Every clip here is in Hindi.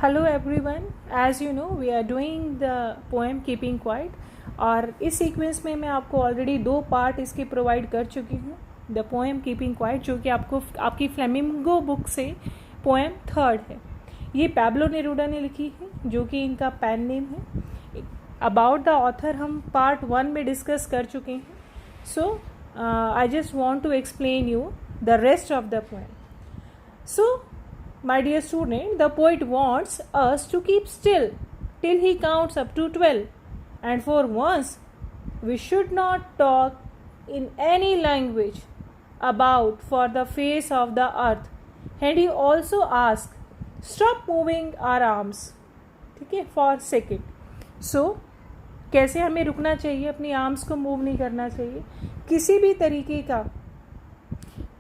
Hello everyone, as you know we are doing the poem Keeping Quiet और इस सीक्वेंस में मैं आपको ऑलरेडी 2 पार्ट इसके प्रोवाइड कर चुकी हूँ. द पोएम कीपिंग क्वाइट जो कि आपको आपकी फ्लेमिंगो बुक से पोएम 3rd है. ये पैब्लो नेरूडा ने लिखी है जो कि इनका पेन नेम है. अबाउट द ऑथर हम पार्ट 1 में डिस्कस कर चुके हैं. So I just want to explain you the rest of the poem. So my dear student, the poet wants us to keep still till he counts up to 12, and for once we should not talk in any language about for the face of the earth. And he also asks, stop moving our arms, ठीक है, for second. So कैसे हमें रुकना चाहिए, अपनी आर्म्स को मूव नहीं करना चाहिए. किसी भी तरीके का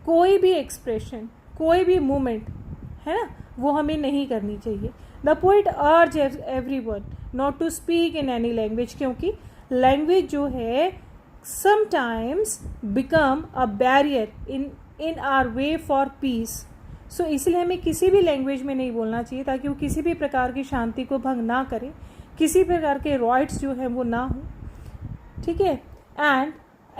कोई भी एक्सप्रेशन, कोई भी मूवमेंट है ना, वो हमें नहीं करनी चाहिए. The poet urge everyone not to speak in any language, क्योंकि लैंग्वेज जो है sometimes become a barrier in our way for peace. So इसलिए हमें किसी भी लैंग्वेज में नहीं बोलना चाहिए ताकि वो किसी भी प्रकार की शांति को भंग ना करे, किसी प्रकार के रॉइट्स जो है वो ना हो. ठीक है. And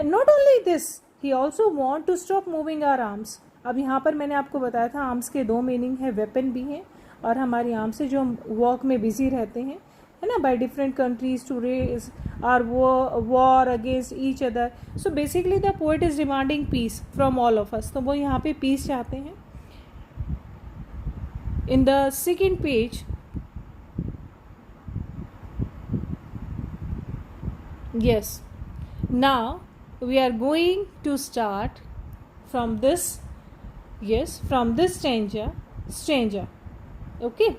not only this, he also want to stop moving our arms. अब यहाँ पर मैंने आपको बताया था आर्म्स के 2 मीनिंग है, वेपन भी हैं और हमारी आर्म्स से जो हम वर्क में बिजी रहते हैं, है ना, by different countries to raise our war against each other. So basically the poet is demanding peace from all of us. तो वो यहाँ पे पीस चाहते हैं. In the second page yes, now we are going to start from this stanza. Okay,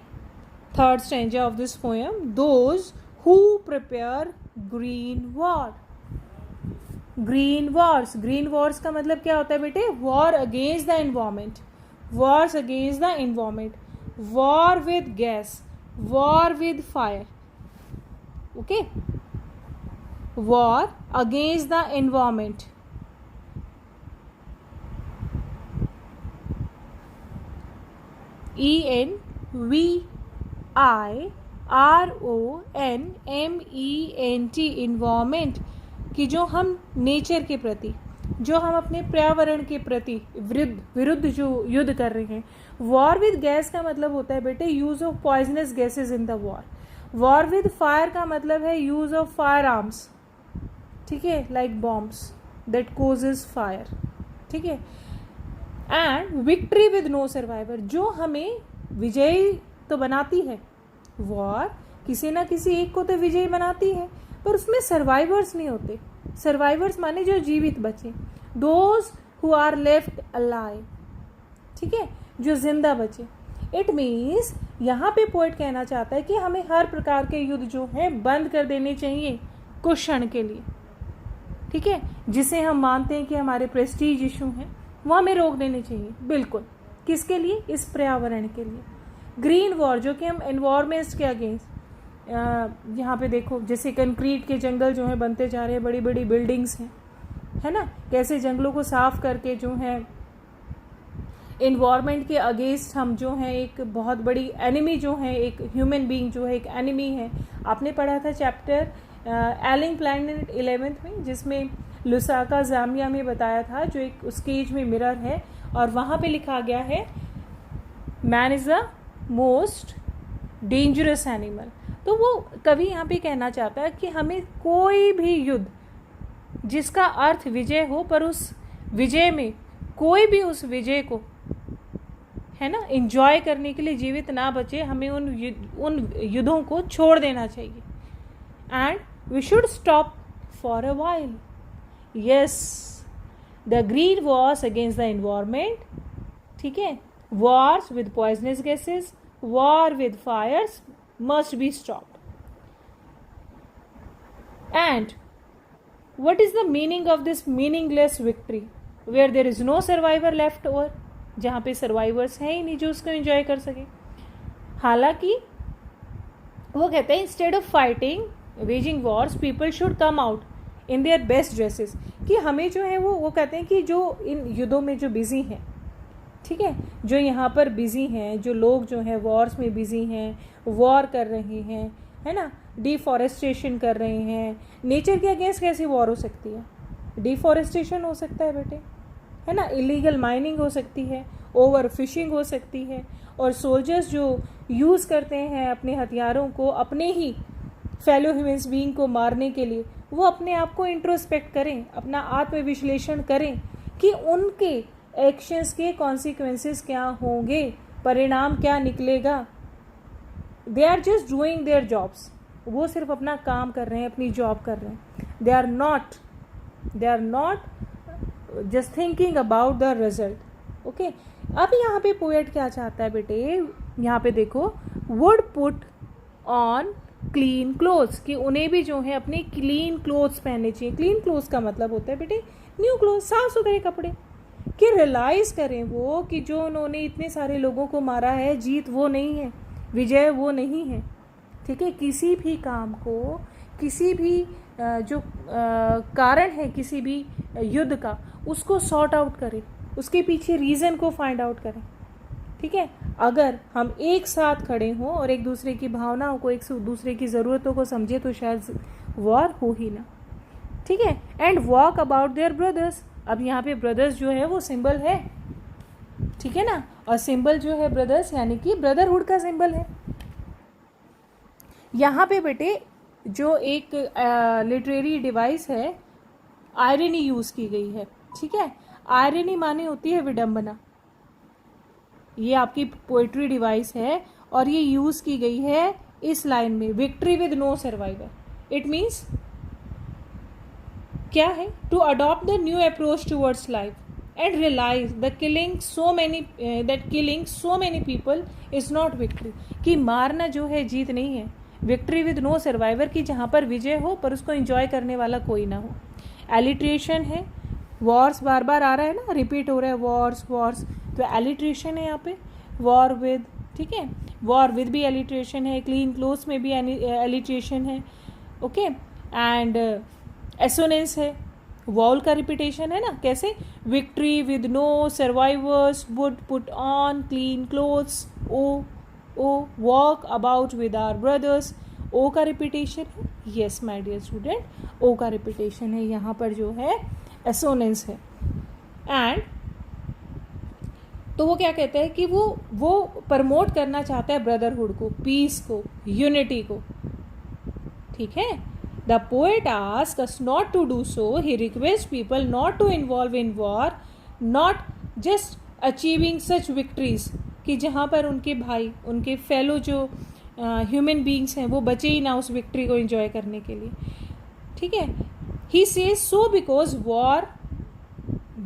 3rd stanza of this poem. Those who prepare green wars का मतलब क्या होता है बेटे? war against the environment, wars against the environment, war with gas, war with fire. Okay, war against the environment. ENVIRONMENT, environment कि जो हम नेचर के प्रति, जो हम अपने पर्यावरण के प्रति विरुद्ध जो युद्ध कर रहे हैं. वॉर विद गैस का मतलब होता है बेटे use of poisonous gases in the war. War with fire का मतलब है यूज ऑफ फायर आर्म्स, ठीक है, like bombs that causes fire. ठीक है. And victory with no survivor, जो हमें विजयी तो बनाती है. वॉर किसी ना किसी एक को तो विजयी बनाती है, पर उसमें सर्वाइवर्स नहीं होते. सर्वाइवर्स माने जो जीवित बचे, those who are left alive. ठीक है, जो जिंदा बचे. इट मीन्स यहाँ पे पोएट कहना चाहता है कि हमें हर प्रकार के युद्ध जो है बंद कर देने चाहिए कुछ क्षण के लिए. ठीक है, जिसे हम मानते हैं कि हमारे प्रेस्टीज इशू हैं, वो हमें रोक देने चाहिए. बिल्कुल. किसके लिए? इस पर्यावरण के लिए. ग्रीन वॉर जो कि हम एनवायरमेंट्स के अगेंस्ट, यहाँ पे देखो जैसे कंक्रीट के जंगल जो है बनते जा रहे हैं, बड़ी बड़ी बिल्डिंग्स हैं, है ना, कैसे जंगलों को साफ करके जो है एनवायरमेंट के अगेंस्ट हम जो है एक बहुत बड़ी एनिमी जो है, एक ह्यूमन बीइंग जो है एक एनिमी है. आपने पढ़ा था चैप्टर एलिंग प्लैनेट 11th में, जिसमें लुसाका जामिया में बताया था, जो एक उसके एज में मिरर है और वहाँ पे लिखा गया है man is the most dangerous animal. तो वो कवि यहाँ पे कहना चाहता है कि हमें कोई भी युद्ध जिसका अर्थ विजय हो, पर उस विजय में कोई भी उस विजय को, है ना, एंजॉय करने के लिए जीवित ना बचे. हमें उन युद्धों को छोड़ देना चाहिए. And we should stop for a while. Yes, the green wars against the environment, ठीक है, wars with poisonous gases, war with fires must be stopped. And what is the meaning of this meaningless victory where there is no survivor left over? जहाँ पे survivors हैं ही नहीं जो उसको enjoy कर सके. हालांकि वो कहते हैं instead of fighting, waging wars, people should come out in their best dresses. कि हमें जो है वो कहते हैं कि जो इन युद्धों में जो बिजी हैं, ठीक है, जो यहाँ पर बिज़ी हैं, जो लोग जो हैं वॉर्स में बिज़ी हैं, वॉर कर रहे हैं, है ना, डिफॉरेस्टेशन कर रहे हैं। नेचर के अगेंस्ट कैसी वॉर हो सकती है? डिफॉरेस्टेशन हो सकता है बेटे, है ना, इलीगल माइनिंग हो सकती है, ओवर फिशिंग हो सकती है। और सोल्जर्स जो यूज़ करते हैं अपने हथियारों को अपने ही फेलो ह्यूमन्स बीइंग को मारने के लिए, वो अपने आप को इंट्रोस्पेक्ट करें, अपना आत्मविश्लेषण करें कि उनके एक्शंस के कॉन्सिक्वेंसेस क्या होंगे, परिणाम क्या निकलेगा। They are just doing their jobs, वो सिर्फ अपना काम कर रहे हैं, अपनी जॉब कर रहे हैं। They are not just thinking about the result. Okay, अब यहाँ पे पोएट क्या चाहता है बेटे, यहाँ पे देखो, would put on clean clothes, कि उन्हें भी जो है अपने क्लीन क्लोथ्स पहनने चाहिए। क्लीन क्लोथ्स का मतलब होता है बेटे न्यू क्लोथ, साफ सुथरे कपड़े। कि रियलाइज करें वो कि जो उन्होंने इतने सारे लोगों को मारा है, जीत वो नहीं है, विजय वो नहीं है। ठीक है, किसी भी काम को, किसी भी जो कारण है किसी भी युद्ध का, उसको सॉर्ट आउट करें, उसके पीछे रीज़न को फाइंड आउट करें। ठीक है, अगर हम एक साथ खड़े हों और एक दूसरे की भावनाओं को, एक दूसरे की ज़रूरतों को समझे, तो शायद वॉर हो ही ना। ठीक है, and walk about their brothers. अब यहाँ पे ब्रदर्स जो है वो सिंबल है, ठीक है ना, और सिंबल जो है ब्रदर्स यानी कि ब्रदरहुड का सिंबल है। यहाँ पे बेटे जो एक लिटरेरी डिवाइस है, आयरनी यूज़ की गई है। ठीक है, आयरनी माने होती है विडंबना। ये आपकी पोइट्री डिवाइस है और ये यूज़ की गई है इस लाइन में, victory with no survivor. It means क्या है, to adopt the new approach towards life and realize that killing so many people is not victory. कि मारना जो है जीत नहीं है, विक्ट्री विद नो सर्वाइवर, की जहाँ पर विजय हो पर उसको एंजॉय करने वाला कोई ना हो। एलिट्रेशन है, वॉर्स बार बार आ रहा है ना, रिपीट हो रहा है वॉर्स वॉर्स, तो एलिट्रेशन है यहाँ पे, वॉर विद। ठीक है, वॉर विद भी एलिट्रेशन है, क्लीन क्लोथ्स में भी एलिट्रेशन है। ओके, एंड एसोनेंस है, वॉल का रिपीटेशन है ना, कैसे, victory with no survivors would put on clean clothes, o walk about with our brothers. O का रिपीटेशन है, yes my dear student, o का रिपीटेशन है, यहाँ पर जो है एसोनेंस है। एंड तो वो क्या कहता है कि वो प्रमोट करना चाहता है ब्रदरहुड को, पीस को, यूनिटी को। ठीक है, the poet asks us not to do so, he request people not to involve in war, not just achieving such victories, कि जहाँ पर उनके भाई, उनके फेलो जो ह्यूमन बींग्स हैं वो बचे ही ना उस विक्ट्री को एंजॉय करने के लिए। ठीक है, he says so because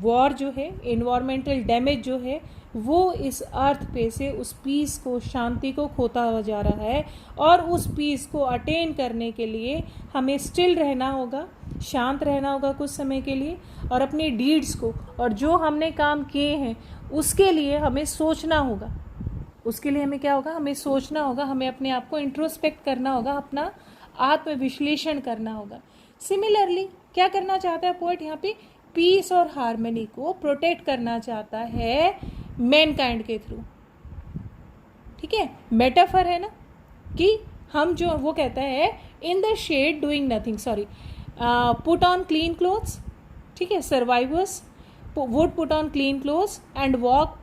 war जो है, इन्वायरमेंटल डैमेज जो है, वो इस अर्थ पे से उस पीस को, शांति को खोता हुआ जा रहा है। और उस पीस को अटेन करने के लिए हमें स्टिल रहना होगा, शांत रहना होगा कुछ समय के लिए, और अपने डीड्स को, और जो हमने काम किए हैं उसके लिए हमें सोचना होगा। उसके लिए हमें क्या होगा, हमें सोचना होगा, हमें अपने आप को इंट्रोस्पेक्ट करना होगा, अपना आत्मविश्लेषण करना होगा। सिमिलरली क्या करना चाहता है पोएट यहाँ पे, पीस और हार्मनी को प्रोटेक्ट करना चाहता है मैनकाइंड के थ्रू। ठीक है, मेटाफर है ना, कि हम जो, वो कहता है in the shade doing nothing, sorry, put on clean clothes. ठीक है, survivors would put on clean clothes and walk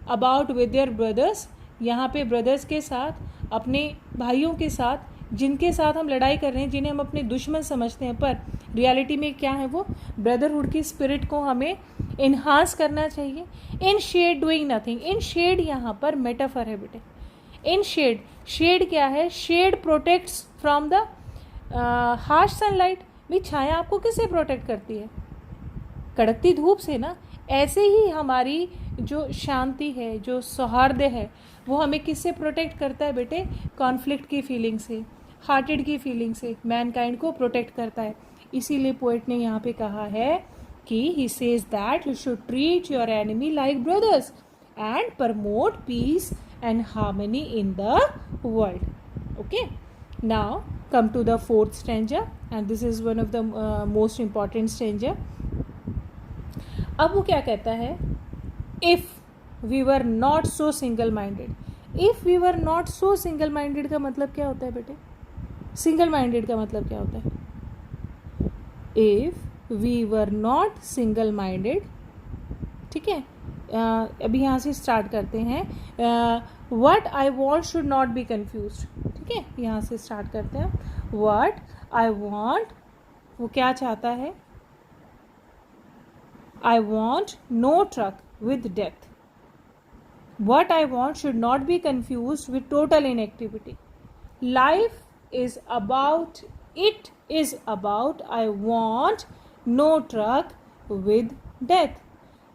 about with their brothers. यहाँ पे ब्रदर्स के साथ, अपने भाइयों के साथ, जिनके साथ हम लड़ाई कर रहे हैं, जिन्हें हम अपने दुश्मन समझते हैं, पर रियलिटी में क्या है, वो ब्रदरहुड की स्पिरिट को हमें इन्हांस करना चाहिए। इन शेड डूइंग नथिंग, इन शेड यहाँ पर मेटाफर है बेटे। इन शेड, शेड क्या है, shade protects from the harsh sunlight. भी छाया आपको किससे प्रोटेक्ट करती है, कड़कती धूप से ना। ऐसे ही हमारी जो शांति है, जो सौहार्द है, वो हमें किससे प्रोटेक्ट करता है बेटे, कॉन्फ्लिक्ट की फीलिंग से, हार्टेड की फीलिंग से मैनकाइंड को प्रोटेक्ट करता है। इसीलिए पोएट ने यहाँ पे कहा है कि he says that you should treat your enemy like brothers and promote peace and harmony in the world. Okay, now come to the fourth stanza and this is one of the most important stanza. अब वो क्या कहता है, if we were not so single minded. If we were not so single minded का मतलब क्या होता है बेटे? सिंगल माइंडेड का मतलब क्या होता है? If we were not single minded, ठीक है. अभी यहाँ से स्टार्ट करते हैं. What I want should not be confuse. ठीक है, यहाँ से स्टार्ट करते हैं. व्हाट आई वॉन्ट, वो क्या चाहता है? I want no truck with death. What I want should not be confused with total inactivity. Life is about, it is about, I want no truck with death.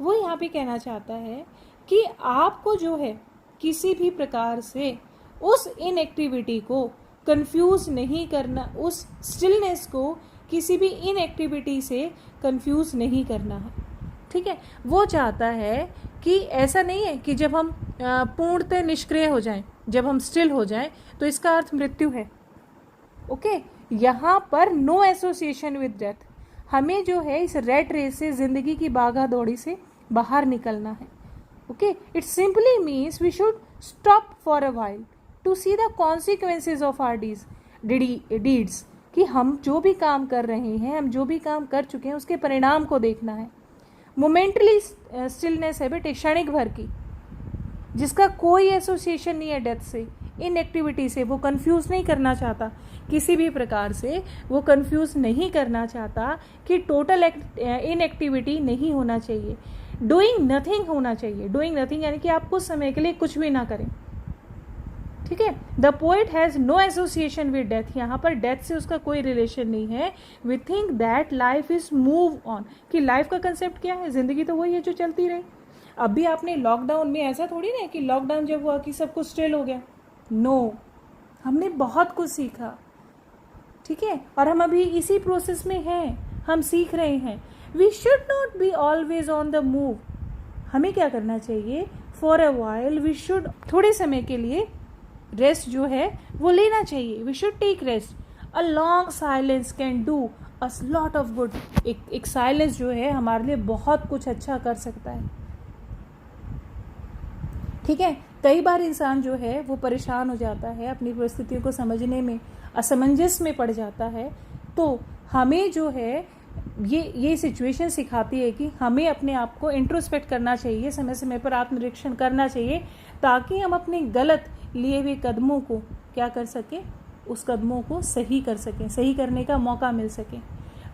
वो यहाँ पे कहना चाहता है कि आपको जो है किसी भी प्रकार से उस इनएक्टिविटी को कंफ्यूज नहीं करना, उस स्टिलनेस को किसी भी इनएक्टिविटी से कंफ्यूज नहीं करना है. ठीक है, वो चाहता है कि ऐसा नहीं है कि जब हम पूर्णतः निष्क्रिय हो जाएं, जब हम स्टिल हो जाएं तो इसका अर्थ मृत्यु है. ओके, यहाँ पर नो एसोसिएशन विद डेथ. हमें जो है इस रेट रेस से, जिंदगी की भागा दौड़ी से बाहर निकलना है. Okay, it simply means we should stop for a while to see the consequences of our deeds. कि हम जो भी काम कर रहे हैं, हम जो भी काम कर चुके हैं, उसके परिणाम को देखना है. मोमेंटली स्टिलनेस है बेटे, क्षणिक भर की, जिसका कोई एसोसिएशन नहीं है डेथ से, इनएक्टिविटी से. वो कंफ्यूज नहीं करना चाहता किसी भी प्रकार से, वो कंफ्यूज नहीं करना चाहता कि टोटल इनएक्टिविटी नहीं होना चाहिए, डूइंग नथिंग होना चाहिए. डूइंग नथिंग यानी कि आप कुछ समय के लिए कुछ भी ना करें. ठीक है, the poet has no association with death. यहाँ पर डेथ से उसका कोई रिलेशन नहीं है. We think that life is move on. कि लाइफ का कंसेप्ट क्या है? जिंदगी तो वही है जो चलती रही. अभी आपने लॉकडाउन में ऐसा थोड़ी ना कि लॉकडाउन जब हुआ कि सब कुछ स्टिल हो गया. नो, हमने बहुत कुछ सीखा. ठीक है, और हम अभी इसी प्रोसेस में हैं, हम सीख रहे हैं. We should not be always on the move. हमें क्या करना चाहिए? For a while we should, थोड़े समय के लिए रेस्ट जो है वो लेना चाहिए. We should take rest. A long silence can do a lot of good. एक साइलेंस जो है हमारे लिए बहुत कुछ अच्छा कर सकता है. ठीक है, कई बार इंसान जो है वो परेशान हो जाता है, अपनी परिस्थितियों को समझने में असमंजस में पड़ जाता है. तो हमें जो है ये सिचुएशन सिखाती है कि हमें अपने आप को इंट्रोस्पेक्ट करना चाहिए, समय समय पर आत्मनिरीक्षण करना चाहिए, ताकि हम अपने गलत लिए हुए कदमों को क्या कर सकें, उस कदमों को सही कर सकें, सही करने का मौका मिल सके.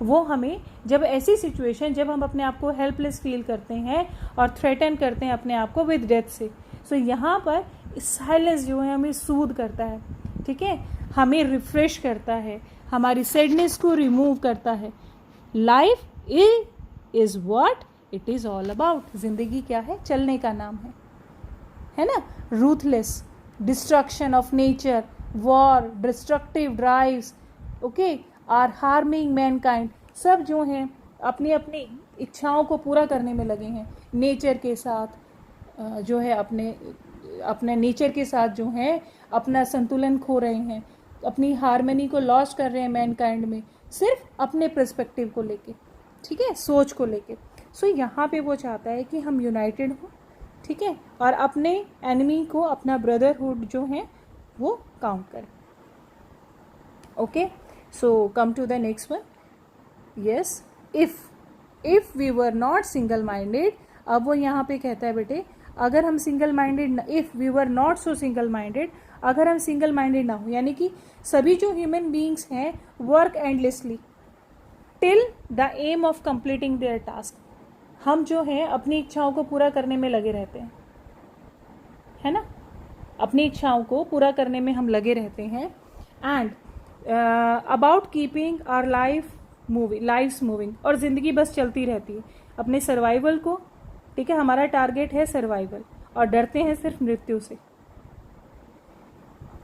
वो हमें जब ऐसी सिचुएशन, जब हम अपने आप को हेल्पलेस फील करते हैं और थ्रेटन करते हैं अपने आप को विद डेथ से, सो यहाँ पर साइलेंस जो है हमें सूद करता है. ठीक है, हमें रिफ्रेश करता है, हमारी सैडनेस को रिमूव करता है. Life is what it is all about. जिंदगी क्या है? चलने का नाम है ना. Ruthless destruction of nature, war, destructive drives, okay, are harming mankind. सब जो हैं अपनी अपनी इच्छाओं को पूरा करने में लगे हैं. नेचर के साथ जो है अपने नेचर के साथ जो है अपना संतुलन खो रहे हैं, अपनी हार्मनी को लॉस्ट कर रहे हैं मैनकाइंड में, सिर्फ अपने पर्सपेक्टिव को लेके. ठीक है, सोच को लेके. सो यहाँ पे वो चाहता है कि हम यूनाइटेड हों. ठीक है, और अपने एनिमी को अपना ब्रदरहुड जो है वो काउंट करें. Okay, so come to the next one. Yes, if we were not single minded. अब वो यहाँ पे कहता है बेटे, अगर हम single minded, if we were not so single minded, अगर हम सिंगल माइंडेड ना हो, यानी कि सभी जो ह्यूमन बीइंग्स हैं work endlessly till the aim of completing their task. हम जो है अपनी इच्छाओं को पूरा करने में लगे रहते हैं, है ना. अपनी इच्छाओं को पूरा करने में हम लगे रहते हैं. And about keeping our lifes moving. और ज़िंदगी बस चलती रहती है अपने सर्वाइवल को. ठीक है, हमारा टारगेट है सर्वाइवल, और डरते हैं सिर्फ मृत्यु से.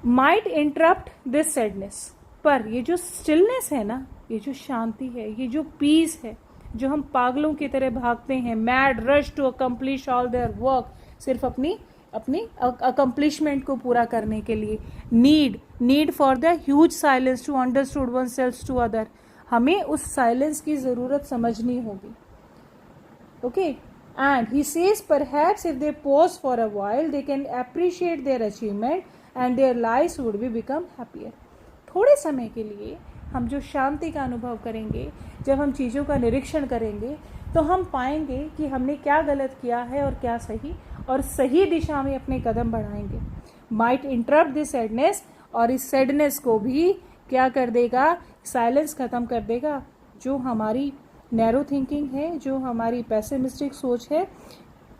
Might interrupt this sadness. पर ये जो स्टिलनेस है ना, ये जो शांति है, ये जो पीस है, जो हम पागलों की तरह भागते हैं, mad rush to accomplish all their work, सिर्फ अपनी अकम्प्लिशमेंट को पूरा करने के लिए. Need for the huge silence to understood oneself to other. हमें उस साइलेंस की ज़रूरत समझनी होगी. Okay, and he says perhaps if they pause for a while they can appreciate their achievement and their lives would be become happier. थोड़े समय के लिए हम जो शांति का अनुभव करेंगे, जब हम चीज़ों का निरीक्षण करेंगे, तो हम पाएंगे कि हमने क्या गलत किया है और क्या सही, और सही दिशा में अपने कदम बढ़ाएंगे. माइट इंटरप्ट दिस सैडनेस, और इस सैडनेस को भी क्या कर देगा, साइलेंस ख़त्म कर देगा. जो हमारी नैरो थिंकिंग है, जो हमारी पेसिमिस्टिक सोच है,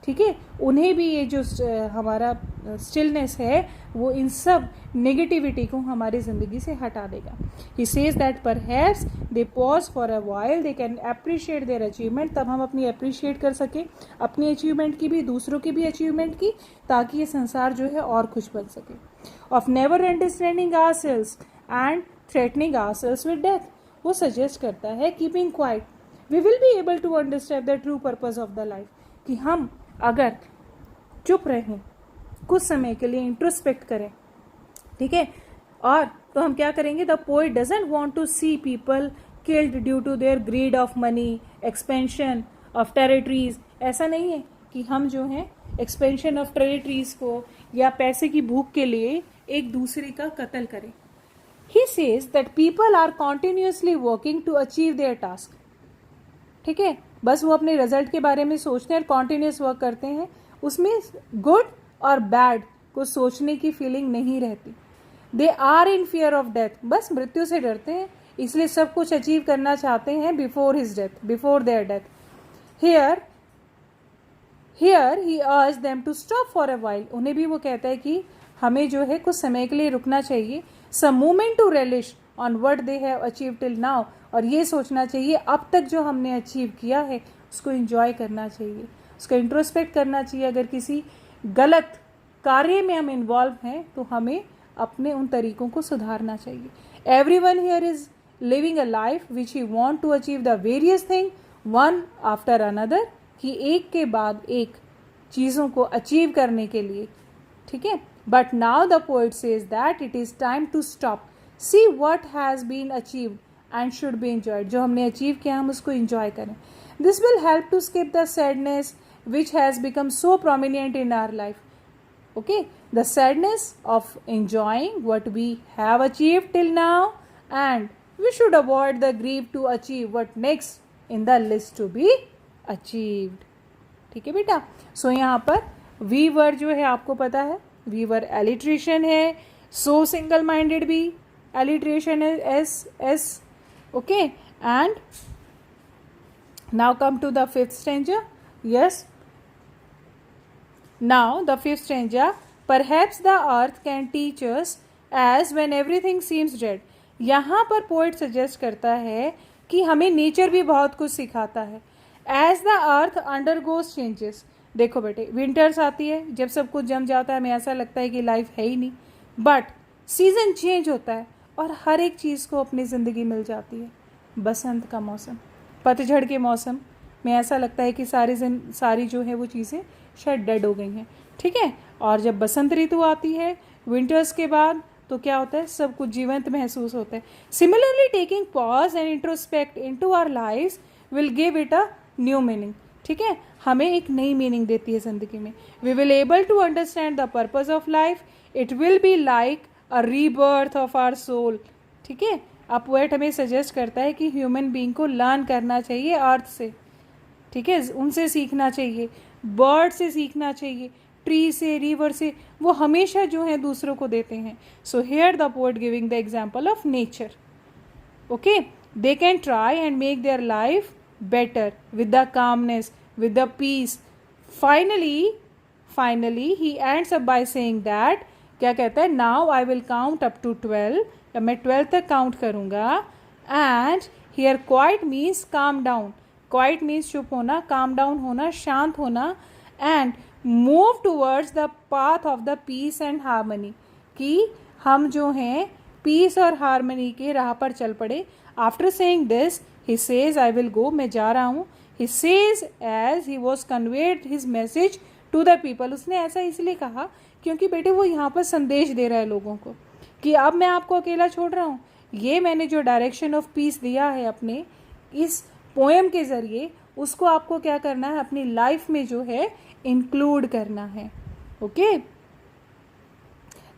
ठीक है, उन्हें भी ये जो हमारा स्टिलनेस है वो इन सब नेगेटिविटी को हमारी ज़िंदगी से हटा देगा. ही says that perhaps they pause for a while they can appreciate their achievement. तब हम अपनी अप्रिशिएट कर सकें, अपनी अचीवमेंट की भी, दूसरों की भी अचीवमेंट की, ताकि ये संसार जो है और कुछ बन सके. Of never understanding ourselves and threatening ourselves with death. वो सजेस्ट करता है keeping quiet we will be able to understand the true purpose of the life. कि हम अगर चुप रहें, कुछ समय के लिए इंट्रोस्पेक्ट करें, ठीक है, और तो हम क्या करेंगे. The poet doesn't want to see people killed due to their greed of money, expansion of territories. ऐसा नहीं है कि हम जो हैं एक्सपेंशन ऑफ टेरिटरीज को या पैसे की भूख के लिए एक दूसरे का कत्ल करें. He says that people are continuously working to achieve their task. ठीक है, बस वो अपने रिजल्ट के बारे में सोचते हैं और कॉन्टिन्यूस वर्क करते हैं. उसमें गुड और बैड को सोचने की फीलिंग नहीं रहती. They are in fear of death. बस मृत्यु से डरते हैं, इसलिए सब कुछ अचीव करना चाहते हैं before his death, before their death. Here he urge them to stop for a while. उन्हें भी वो कहता है कि हमें जो है कुछ समय के लिए रुकना चाहिए. Some moment to relish on what they have achieve till now. और ये सोचना चाहिए अब तक जो हमने अचीव किया है उसको एंजॉय करना चाहिए, उसको इंट्रोस्पेक्ट करना चाहिए. अगर किसी गलत कार्य में हम इन्वॉल्व हैं तो हमें अपने उन तरीकों को सुधारना चाहिए. Everyone here is living a life which he want to achieve the various thing one after another. कि एक के बाद एक चीज़ों को अचीव करने के लिए, ठीक है. But now the poet says that it is time to stop, see what has been achieved and should be enjoyed. जो हमने अचीव किया हम उसको enjoy करें. This will help to skip the sadness which has become so prominent in our life. Okay, the sadness of enjoying what we have achieved till now, and we should avoid the grief to achieve what next in the list to be achieved. ठीक है बेटा. सो यहाँ पर वी वर्ड जो है आपको पता है, वी वर्ड एलिट्रेशन है. सो सिंगल माइंडेड भी एलिट्रेशन है, S. Okay, and now come to the fifth stanza. Yes, now the fifth stanza. Perhaps the earth can teach us as when everything seems dead. यहाँ पर पोएट सजेस्ट करता है कि हमें नेचर भी बहुत कुछ सिखाता है. As the earth undergoes changes. देखो बेटे, विंटर्स आती है, जब सब कुछ जम जाता है हमें ऐसा लगता है कि लाइफ है ही नहीं. बट सीजन चेंज होता है और हर एक चीज़ को अपनी ज़िंदगी मिल जाती है. बसंत का मौसम, पतझड़ के मौसम में ऐसा लगता है कि सारी जो है वो चीज़ें शायद डेड हो गई हैं. ठीक है, और जब बसंत ऋतु आती है विंटर्स के बाद तो क्या होता है, सब कुछ जीवंत महसूस होता है. Similarly taking pause and introspect into our lives will give it a new meaning. ठीक है, हमें एक नई मीनिंग देती है ज़िंदगी में. We will able to understand the purpose of life. It will be like a rebirth of our soul. ठीक है, अब पोएट हमें सजेस्ट करता है कि ह्यूमन बीइंग को लर्न करना चाहिए अर्थ से. ठीक है, उनसे सीखना चाहिए, बर्ड से सीखना चाहिए, ट्री से, रिवर से. वो हमेशा जो है दूसरों को देते हैं. So here the poet giving the example of nature. Okay, they can try and make their life better with the calmness, with the peace. Finally he ends up by saying that, क्या कहता है, now I will count up to 12. जब मैं 12 तक काउंट करूँगा. and here quiet means calm down. quiet means चुप होना, calm down होना, शांत होना. and move towards the path of the peace and harmony. कि हम जो हैं पीस और हारमनी के राह पर चल पड़े. After saying this he says I will go, मैं जा रहा हूँ. he says as he was conveyed his message to the people. उसने ऐसा इसलिए कहा क्योंकि बेटे वो यहाँ पर संदेश दे रहा है लोगों को कि अब मैं आपको अकेला छोड़ रहा हूँ. ये मैंने जो डायरेक्शन ऑफ पीस दिया है अपने इस पोएम के ज़रिए उसको आपको क्या करना है, अपनी लाइफ में जो है इंक्लूड करना है. Okay,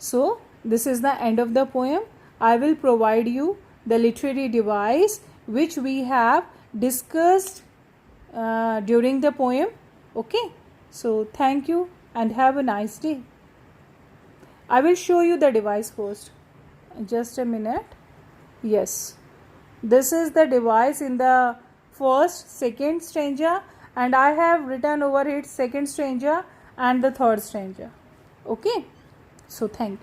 so this is the end of the poem. I will provide you the literary device which we have discussed during the poem. Okay, so thank you and have a nice day. I will show you the device first. Just a minute. Yes, this is the device in the first, second stanza, and I have written over it second stanza and the third stanza. Okay, so thank you.